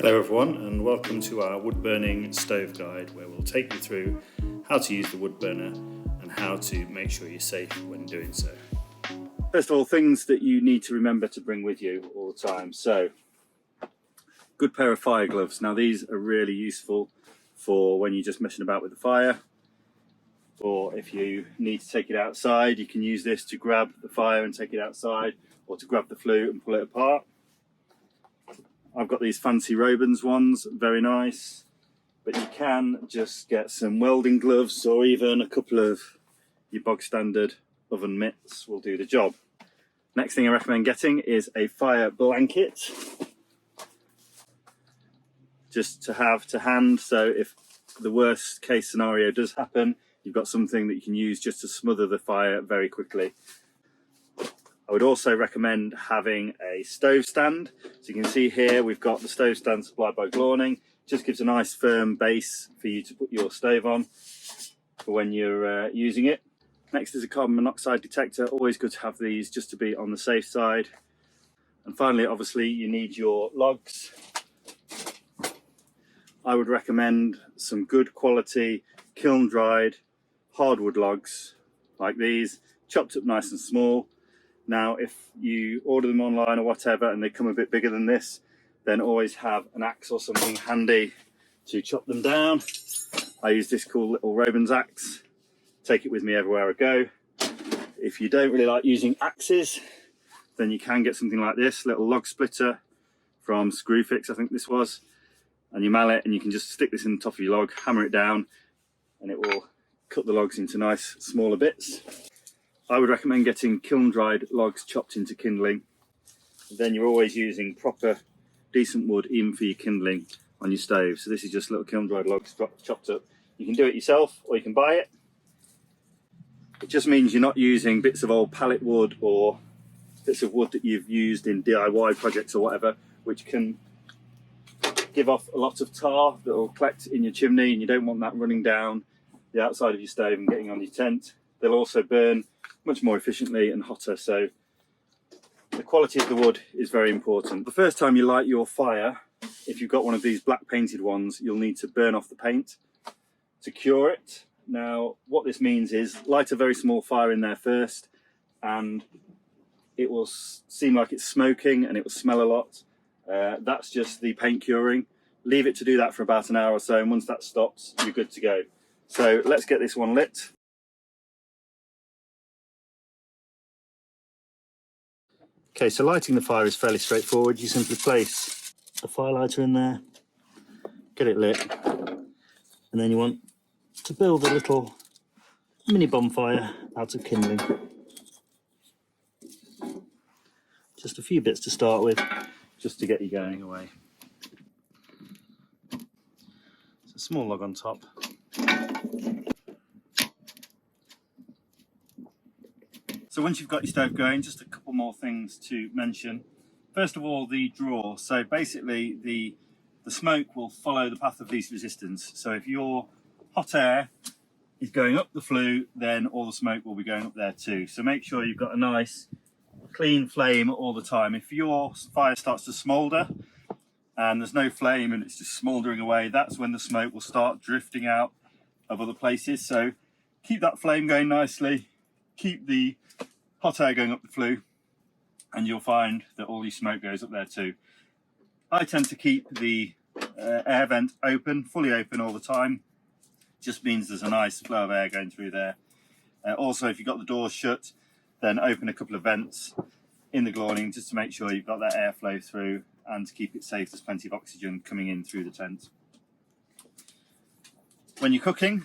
Hello everyone, and welcome to our wood burning stove guide, where we'll take you through how to use the wood burner and how to make sure you're safe when doing so. First of all, things that you need to remember to bring with you all the time. So, good pair of fire gloves. Now these are really useful for when you're just messing about with the fire, or if you need to take it outside, you can use this to grab the fire and take it outside, or to grab the flue and pull it apart. I've got these fancy Robins ones, very nice, but you can just get some welding gloves, or even a couple of your bog standard oven mitts will do the job. Next thing I recommend getting is a fire blanket, just to have to hand, so if the worst case scenario does happen, you've got something that you can use just to smother the fire very quickly. I would also recommend having a stove stand. So you can see here we've got the stove stand supplied by Glawning. Just gives a nice firm base for you to put your stove on for when you're using it. Next is a carbon monoxide detector. Always good to have these just to be on the safe side. And finally, obviously, you need your logs. I would recommend some good quality kiln dried hardwood logs like these, chopped up nice and small. Now, if you order them online or whatever and they come a bit bigger than this, then always have an axe or something handy to chop them down. I use this cool little Robins axe. Take it with me everywhere I go. If you don't really like using axes, then you can get something like this, little log splitter from Screwfix, I think this was. And you mallet, and you can just stick this in the top of your log, hammer it down, and it will cut the logs into nice smaller bits. I would recommend getting kiln dried logs chopped into kindling. Then you're always using proper decent wood even for your kindling on your stove. So this is just little kiln dried logs chopped up. You can do it yourself or you can buy it. It just means you're not using bits of old pallet wood or bits of wood that you've used in DIY projects or whatever, which can give off a lot of tar that will collect in your chimney, and you don't want that running down the outside of your stove and getting on your tent. They'll also burn much more efficiently and hotter, so the quality of the wood is very important. The first time you light your fire, if you've got one of these black painted ones, you'll need to burn off the paint to cure it. Now what this means is light a very small fire in there first, and it will seem like it's smoking and it will smell a lot. That's just the paint curing. Leave it to do that for about an hour or so, and once that stops, you're good to go. So let's get this one lit. Okay, so lighting the fire is fairly straightforward. You simply place a fire lighter in there, get it lit, and then you want to build a little mini bonfire out of kindling. Just a few bits to start with, just to get you going away. It's a small log on top. So once you've got your stove going, just a couple more things to mention. First of all, the draw. So basically the smoke will follow the path of least resistance. So if your hot air is going up the flue, then all the smoke will be going up there too. So make sure you've got a nice clean flame all the time. If your fire starts to smoulder and there's no flame and it's just smouldering away, that's when the smoke will start drifting out of other places. So keep that flame going nicely, keep the hot air going up the flue, and you'll find that all your smoke goes up there too. I tend to keep the air vent open, fully open all the time. Just means there's a nice flow of air going through there. Also, if you've got the doors shut, then open a couple of vents in the Glawning just to make sure you've got that airflow through, and to keep it safe, there's plenty of oxygen coming in through the tent. When you're cooking,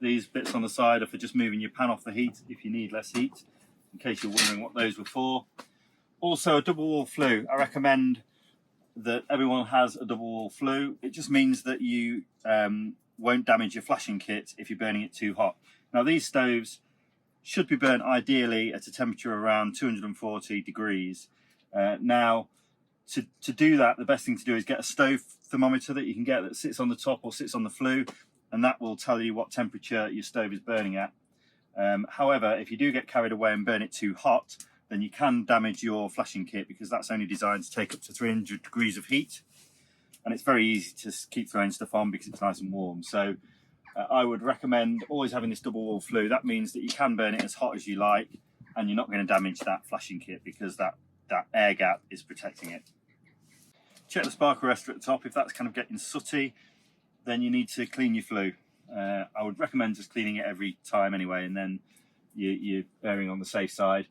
these bits on the side are for just moving your pan off the heat if you need less heat, in case you're wondering what those were for. Also, a double wall flue. I recommend that everyone has a double wall flue. It just means that you won't damage your flashing kit if you're burning it too hot. Now these stoves should be burnt ideally at a temperature around 240 degrees. Now to do that, the best thing to do is get a stove thermometer that you can get that sits on the top or sits on the flue, and that will tell you what temperature your stove is burning at. However, if you do get carried away and burn it too hot, then you can damage your flashing kit, because that's only designed to take up to 300 degrees of heat. and it's very easy to keep throwing stuff on because it's nice and warm. So I would recommend always having this double wall flue. That means that you can burn it as hot as you like, and you're not going to damage that flashing kit because that air gap is protecting it. Check the sparkle arrestor at the top. If that's kind of getting sooty, then you need to clean your flue. I would recommend just cleaning it every time anyway, and then you're erring on the safe side.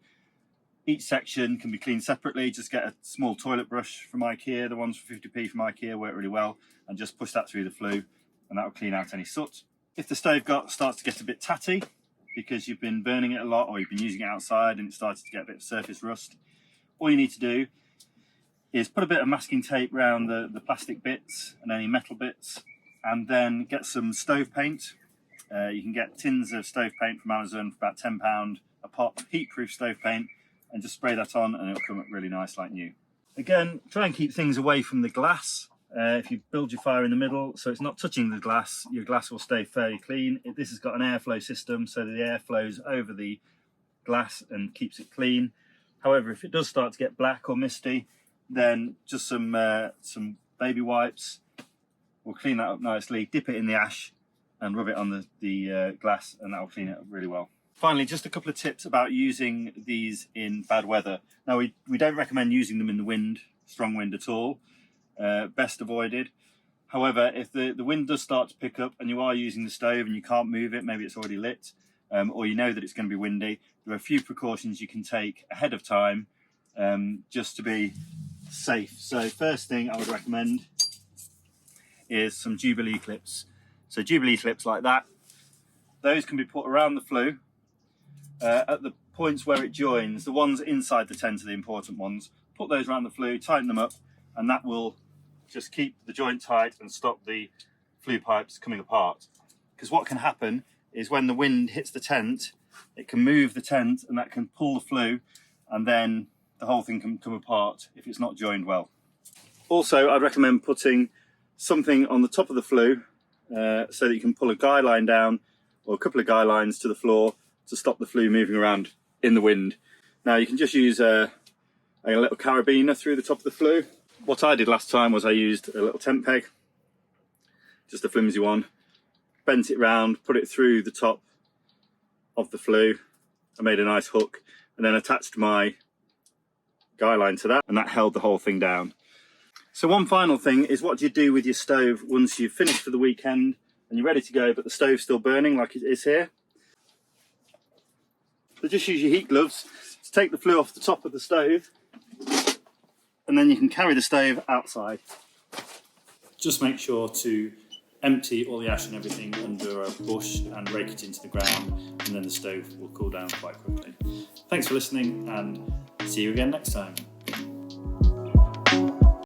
Each section can be cleaned separately. Just get a small toilet brush from IKEA. The ones for 50p from IKEA work really well, and just push that through the flue, and that will clean out any soot. If the stove starts to get a bit tatty because you've been burning it a lot or you've been using it outside and it started to get a bit of surface rust, all you need to do is put a bit of masking tape around the plastic bits and any metal bits, and then get some stove paint. You can get tins of stove paint from Amazon for about £10 a pop, heat-proof stove paint, and just spray that on and it'll come up really nice like new. Again, try and keep things away from the glass. If you build your fire in the middle so it's not touching the glass, your glass will stay fairly clean. This has got an airflow system so that the air flows over the glass and keeps it clean. However, if it does start to get black or misty, then just some baby wipes will clean that up nicely. Dip it in the ash and rub it on the glass, and that will clean it up really well. Finally, just a couple of tips about using these in bad weather. Now, we don't recommend using them in the wind, strong wind at all. Best avoided. However, if the wind does start to pick up and you are using the stove and you can't move it, maybe it's already lit, or you know that it's going to be windy, there are a few precautions you can take ahead of time just to be safe. So first thing I would recommend is some Jubilee clips. So Jubilee clips like that, those can be put around the flue at the points where it joins. The ones inside the tent are the important ones. Put those around the flue, tighten them up, and that will just keep the joint tight and stop the flue pipes coming apart. Because what can happen is when the wind hits the tent, it can move the tent and that can pull the flue, and then the whole thing can come apart if it's not joined well. Also, I'd recommend putting something on the top of the flue so that you can pull a guy line down or a couple of guy lines to the floor to stop the flue moving around in the wind. Now you can just use a little carabiner through the top of the flue. What I did last time was I used a little tent peg, just a flimsy one, bent it round, put it through the top of the flue. I made a nice hook and then attached my guy line to that, and that held the whole thing down. So one final thing is, what do you do with your stove once you've finished for the weekend and you're ready to go but the stove's still burning like it is here? So just use your heat gloves to take the flue off the top of the stove, and then you can carry the stove outside. Just make sure to empty all the ash and everything under a bush and rake it into the ground, and then the stove will cool down quite quickly. Thanks for listening, and see you again next time.